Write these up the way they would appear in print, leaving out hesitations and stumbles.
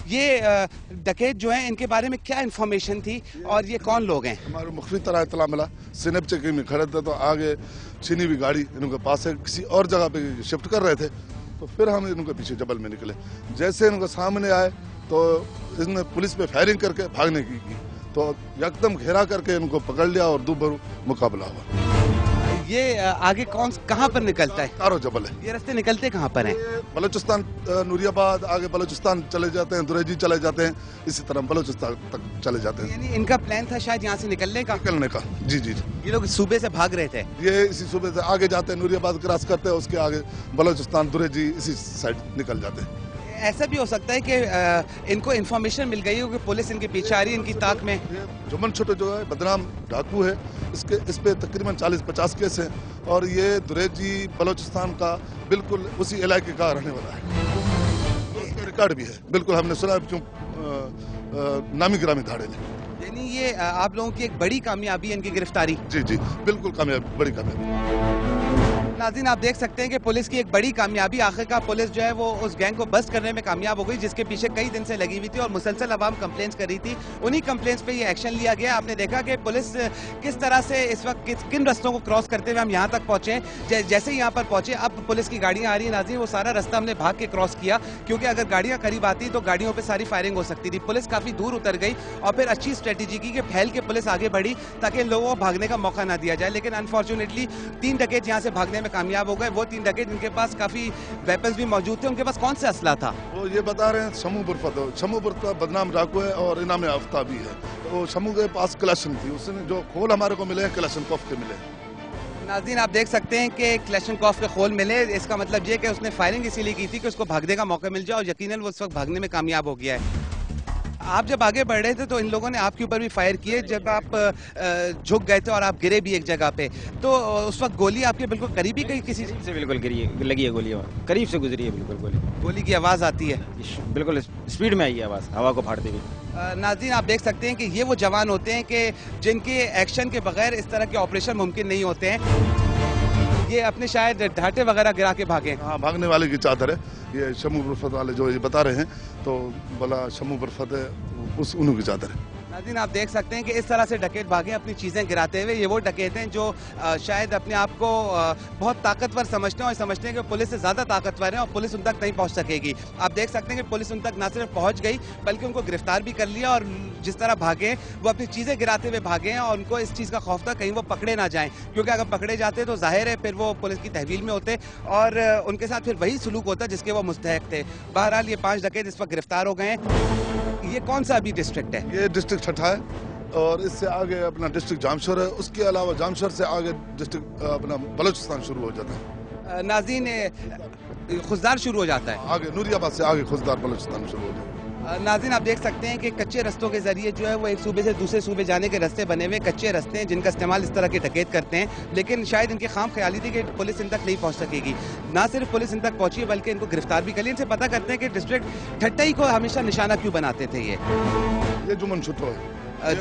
ये डकैत जो हैं इनके बारे में क्या इन्फॉर्मेशन थी और ये कौन लोग हैं? हमारे मुख्तलिफ तरह इतला मिला। सिनेप चेकिंग में खड़े थे तो आगे चीनी भी गाड़ी इनके पास है, किसी और जगह पे शिफ्ट कर रहे थे, तो फिर हम इनके पीछे जबल में निकले। जैसे इनके सामने आए तो इसने पुलिस पे फायरिंग करके भागने की तो एकदम घेरा करके इनको पकड़ लिया और दूभरू मुकाबला हुआ। ये आगे कहाँ पर निकलता है? कारो जबल है। ये रास्ते निकलते कहाँ पर हैं? बलूचिस्तान, नूरियाबाद, आगे बलूचिस्तान चले जाते हैं, दुरेजी चले जाते हैं, इसी तरह बलूचिस्तान तक चले जाते हैं। यानी इनका प्लान था शायद यहाँ से निकलने का? जी जी। ये लोग सूबे से भाग रहे थे? ये इसी सूबे से आगे जाते हैं, नूरियाबाद क्रॉस करते हैं, उसके आगे बलूचिस्तान, दुरेजी इसी साइड निकल जाते हैं। ऐसा भी हो सकता है कि इनको इन्फॉर्मेशन मिल गई हो कि पुलिस इनके पीछे आ रही है, इनकी ताक में। जुम्मन छोटे जो है बदनाम डाकू है, इस पे तकरीबन 40-50 केस हैं और ये दुरेजी बलूचिस्तान का बिल्कुल उसी इलाके का रहने वाला है। इसका रिकॉर्ड भी है, बिल्कुल हमने सुना क्यों नामी गिरामी धाड़े ने। यानी ये आप लोगों की एक बड़ी कामयाबी है इनकी गिरफ्तारी? जी जी बिल्कुल कामयाबी, बड़ी कामयाबी। नाज़रीन आप देख सकते हैं कि पुलिस की एक बड़ी कामयाबी, आखिरकार पुलिस जो है वो उस गैंग को बस्ट करने में कामयाब हो गई जिसके पीछे कई दिन से लगी हुई थी और मुसलसल अवाम कंप्लेंट्स कर रही थी। उन्हीं कंप्लेंट्स पे ये एक्शन लिया गया। आपने देखा कि पुलिस किस तरह से इस वक्त किन रस्तों को क्रॉस करते हुए हम यहाँ तक पहुँचे। जैसे ही यहाँ पर पहुँचे अब पुलिस की गाड़ियाँ आ रही है नाज़रीन, वो सारा रास्ता हमने भाग के क्रॉस किया क्योंकि अगर गाड़ियाँ करीब आती तो गाड़ियों पर सारी फायरिंग हो सकती थी। पुलिस काफ़ी दूर उतर गई और फिर अच्छी स्ट्रेटेजी की कि फैल के पुलिस आगे बढ़ी ताकि इन लोगों को भागने का मौका ना दिया जाए। लेकिन अनफॉर्चुनेटली 3 डकैत यहाँ से भागने में कामयाब हो गए। वो 3 डकैत इनके पास काफी वेपन्स भी मौजूद थे। उनके पास कौन सा असला था? वो ये बता रहे हैं शमू बुरफत बदनाम डाकू है और इनाम याफ्ता भी है। तो शमू के पास कलेक्शन थी, उसने जो खोल हमारे को मिले कलेक्शनकॉफ के मिले। नाज़रीन आप देख सकते हैं कि कलेक्शनकॉफ के खोल मिले। इसका मतलब ये कि उसने फायरिंग इसीलिए की थी कि उसको भागने का मौका मिल जाए और यकीनन वो उस वक्त भागने में कामयाब हो गया है। आप जब आगे बढ़ रहे थे तो इन लोगों ने आपके ऊपर भी फायर किए। जब आप झुक गए थे और आप गिरे भी एक जगह पे, तो उस वक्त गोली आपके बिल्कुल करीब ही गई? किसी से बिल्कुल गिरी है, लगी है गोली, करीब से गुजरी है बिल्कुल। गोली की आवाज़ आती है? बिल्कुल स्पीड में आई है आवाज़, हवा को फाड़ते हुए। नाज़रीन आप देख सकते हैं कि ये वो जवान होते हैं कि जिनके एक्शन के बगैर इस तरह के ऑपरेशन मुमकिन नहीं होते हैं। ये अपने शायद ढाटे वगैरह गिरा के भागे। हाँ, भागने वाले की चादर है ये। शमू बुरफत वाले जो ये बता रहे हैं तो बोला शमू बुरफत है, उस उन्हों की चादर है। नाज़रीन आप देख सकते हैं कि इस तरह से डकैत भागे अपनी चीज़ें गिराते हुए। ये वो डकैत हैं जो शायद अपने आप को बहुत ताकतवर समझते हैं और समझते हैं कि पुलिस से ज़्यादा ताकतवर है और पुलिस उन तक नहीं पहुंच सकेगी। आप देख सकते हैं कि पुलिस उन तक ना सिर्फ पहुंच गई बल्कि उनको गिरफ्तार भी कर लिया और जिस तरह भागे वो अपनी चीज़ें गिराते हुए भागे हैं और उनको इस चीज़ का खौफ था कहीं वो पकड़े ना जाएँ, क्योंकि अगर पकड़े जाते तो जाहिर है फिर वो पुलिस की तहवील में होते और उनके साथ फिर वही सलूक होता जिसके वो मुस्तहक थे। बहरहाल ये 5 डकैत इस वक्त गिरफ्तार हो गए हैं। ये कौन सा अभी डिस्ट्रिक्ट है? ये डिस्ट्रिक्ट छठा है और इससे आगे अपना डिस्ट्रिक्ट जामशोर है। उसके अलावा जामशोर से आगे डिस्ट्रिक्ट अपना बलूचिस्तान शुरू हो जाता है। नाज़रीन खुजदार शुरू हो जाता है, आगे नूरियाबाद से आगे खुजदार बलूचिस्तान शुरू हो जाता है। नाज़रीन आप देख सकते हैं कि कच्चे रस्तों के जरिए जो है वो एक सूबे से दूसरे सूबे जाने के रास्ते बने हुए कच्चे रास्ते हैं जिनका इस्तेमाल इस तरह के डकैत करते हैं। लेकिन शायद इनकी खाम ख्याली थी कि पुलिस इन तक नहीं पहुंच सकेगी। ना सिर्फ पुलिस इन तक पहुंची बल्कि इनको गिरफ्तार भी कर लिया। इनसे पता करते हैं कि डिस्ट्रिक्ट ठट्टाई को हमेशा निशाना क्यों बनाते थे। ये जुम्मन छुट्टो है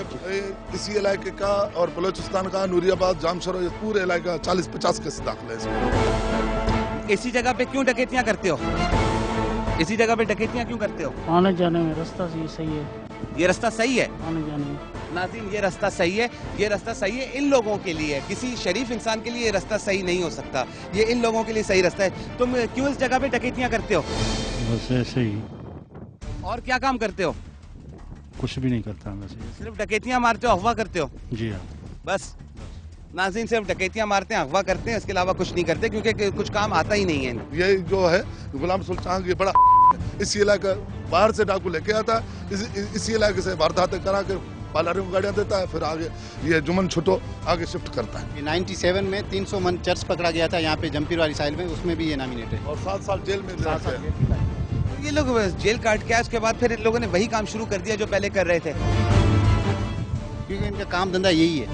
इसी इलाके का और बलूचिस्तान का नूरियाबाद जामशोर पूरे इलाके का 40-50 केस दाखिल है इसमें। इसी जगह पे क्यों डकैतियां करते हो? इसी जगह पे डकैतियां क्यों करते हो? आने जाने में रास्ता सही है। ये रास्ता सही है आने जाने में? नाज़रीन ये रास्ता सही है। ये रास्ता सही है इन लोगों के लिए, किसी शरीफ इंसान के लिए ये रास्ता सही नहीं हो सकता। ये इन लोगों के लिए सही रास्ता है। तुम क्यों इस जगह पे डकैतियां करते हो? बस ऐसे ही। और क्या काम करते हो? कुछ भी नहीं करता, वैसे सिर्फ डकैतियां मारते हो, अगवा करते हो? जी हाँ, बस नाज़रीन सिर्फ डकैतियां मारते हैं, अगवा करते हैं, इसके अलावा कुछ नहीं करते क्योंकि कुछ काम आता ही नहीं है। ये जो है गुलाम सुल्तान ये बड़ा इसी इलाका बाहर से डाकू लेके आता है, इसी इलाके से वारदातें करा के पालारियों को गाड़ियाँ देता है, फिर आगे ये जुम्मन छुट्टो आगे शिफ्ट करता है। 97 में 300 मन चर्च पकड़ा गया था यहाँ पे जमपीर वाली साइड में, उसमें भी ये नामिनेट है और 7 साल जेल में रहते हैं। ये लोग जेल काट के उसके बाद फिर इन लोगों ने वही काम शुरू कर दिया जो पहले कर रहे थे, क्योंकि इनका काम धंधा यही है।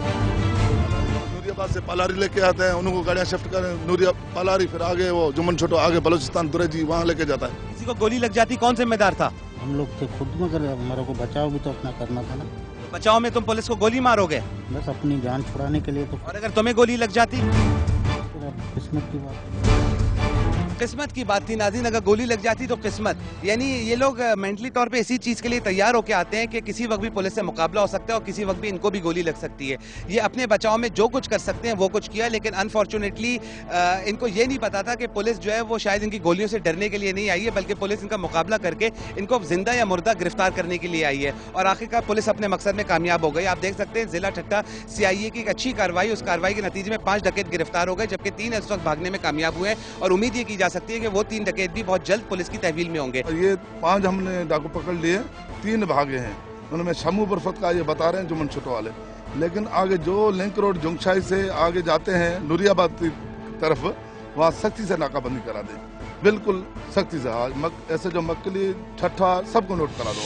नूरियाबाद से पालारी लेके आते हैं, उनको गाड़ियाँ शिफ्ट करें नूरिया पालारी, फिर आगे वो जुम्मन छुट्टो आगे बलूचिस्तान दुरेजी वहाँ लेके जाता है। किसी को गोली लग जाती कौन जिम्मेदार था? हम लोग थे खुद, मगर हमारे को बचाव भी तो अपना करना था ना। बचाव में तुम पुलिस को गोली मारोगे? बस अपनी जान छुड़ाने के लिए तो। और अगर तुम्हें गोली लग जाती? किस्मत की बात। किस्मत की बात थी नाज़रीन, अगर गोली लग जाती तो किस्मत, यानी ये लोग मेंटली तौर पे इसी चीज़ के लिए तैयार होकर आते हैं कि किसी वक्त भी पुलिस से मुकाबला हो सकता है और किसी वक्त भी इनको भी गोली लग सकती है। ये अपने बचाव में जो कुछ कर सकते हैं वो कुछ किया, लेकिन अनफॉर्चुनेटली इनको ये नहीं पता था कि पुलिस जो है वो शायद इनकी गोलियों से डरने के लिए नहीं आई है, बल्कि पुलिस इनका मुकाबला करके इनको जिंदा या मुर्दा गिरफ्तार करने के लिए आई है। और आखिरकार पुलिस अपने मकसद में कामयाब हो गई। आप देख सकते हैं जिला ठट्टा CIA की एक अच्छी कार्रवाई, उस कार्रवाई के नतीजे में 5 डकैत गिरफ्तार हो गए, जबकि 3 इस वक्त भागने में कामयाब हुए हैं और उम्मीद ये की जा सकती है कि वो 3 डकैत भी बहुत जल्द पुलिस की तहवील में होंगे। ये 5 हमने डाकू पकड़ लिए, 3 भागे हैं। उनमें शमू बरफत का ये बता रहे हैं जुम्मन छोटो वाले, लेकिन आगे जो लिंक रोड जुंगशाई से आगे जाते हैं नूरियाबाद की तरफ, वहाँ सख्ती से नाकाबंदी करा दें, बिल्कुल सख्ती से। आज ऐसे जो मक्कली ठट्ठा सबको नोट करा दो।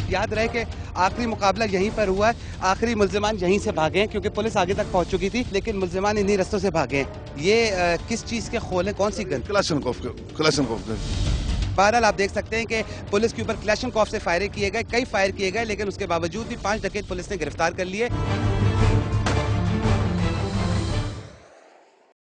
याद रहे कि आखिरी मुकाबला यहीं पर हुआ है, आखिरी मुल्जिमान यहीं से भागे हैं, क्योंकि पुलिस आगे तक पहुंच चुकी थी, लेकिन मुल्जिमान इन्हीं रस्तों से भागे हैं। ये किस चीज़ के खोल है, कौन सी गन? क्लाशनकोफ के। बहरहाल आप देख सकते हैं कि पुलिस के ऊपर क्लैशनकॉफ से फायरिंग किए गए, कई फायर किए गए, लेकिन उसके बावजूद भी 5 डकैत पुलिस ने गिरफ्तार कर लिए।